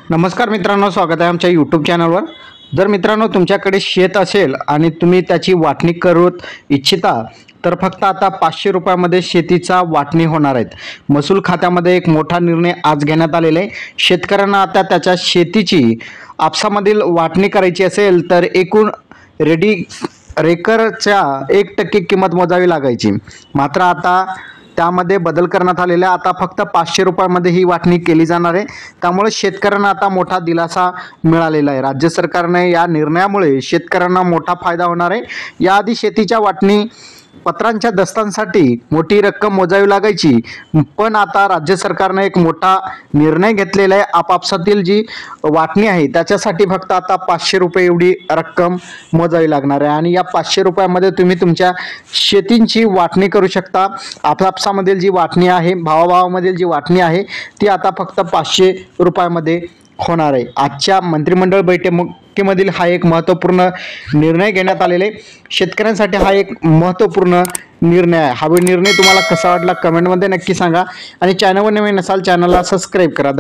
नमस्कार मित्रांनो, स्वागत आहे आमच्या यूट्यूब चॅनलवर। जर मित्रांनो तुमच्याकडे शेत असेल आणि तुम्ही त्याची वाटणी करू इच्छिता तर फक्त आता 500 रुपयामध्ये शेतीचा वाटणी होणार आहेत। महसूल खात्यामध्ये एक मोठा निर्णय आज घेण्यात आलेला आहे। शेतकऱ्यांना आता त्याच्या शेतीची आपसामधील वाटणी करायची असेल तर एकूण रेकरच्या 1% किंमत मोजावी लागायची। मात्र आता त्यामध्ये बदल करण्यात आलेला, आता फक्त 500 रुपयामध्ये ही वाटणी केली जाणार आहे। त्यामुळे शेतकऱ्यांना आता मोठा दिलासा मिळालेला आहे। राज्य सरकारने या निर्णयामुळे शेतकऱ्यांना मोठा फायदा होणार आहे। याआधी शेतीच्या वाटणी पत्रांच्या दस्तांसाठी मोठी रक्कम मोजावी लागायची, पण आता राज्य सरकारने एक मोठा निर्णय घेतलेला आहे। आपापसातील जी वाटणी आहे त्याच्यासाठी फक्त आता 500 रुपये एवढी रक्कम मोजावी लागणार आहे आणि या 500 रुपयामध्ये तुम्ही तुमच्या शेतींची वाटणी करू शकता। आपापसामधील जी वाटणी आहे, भावाभावामधील जी वाटणी आहे ती आता फक्त 500 रुपयामध्ये होणार आहे। आजच्या मंत्रिमंडळ बैठकीमधील हा एक महत्त्वपूर्ण निर्णय घेण्यात आलेला आहे। शेतकऱ्यांसाठी हा एक महत्त्वपूर्ण निर्णय आहे। हा निर्णय तुम्हाला कसा वाटला कमेंटमध्ये नक्की सांगा आणि चॅनलवर नवीन असाल चॅनलला सबस्क्राईब करा।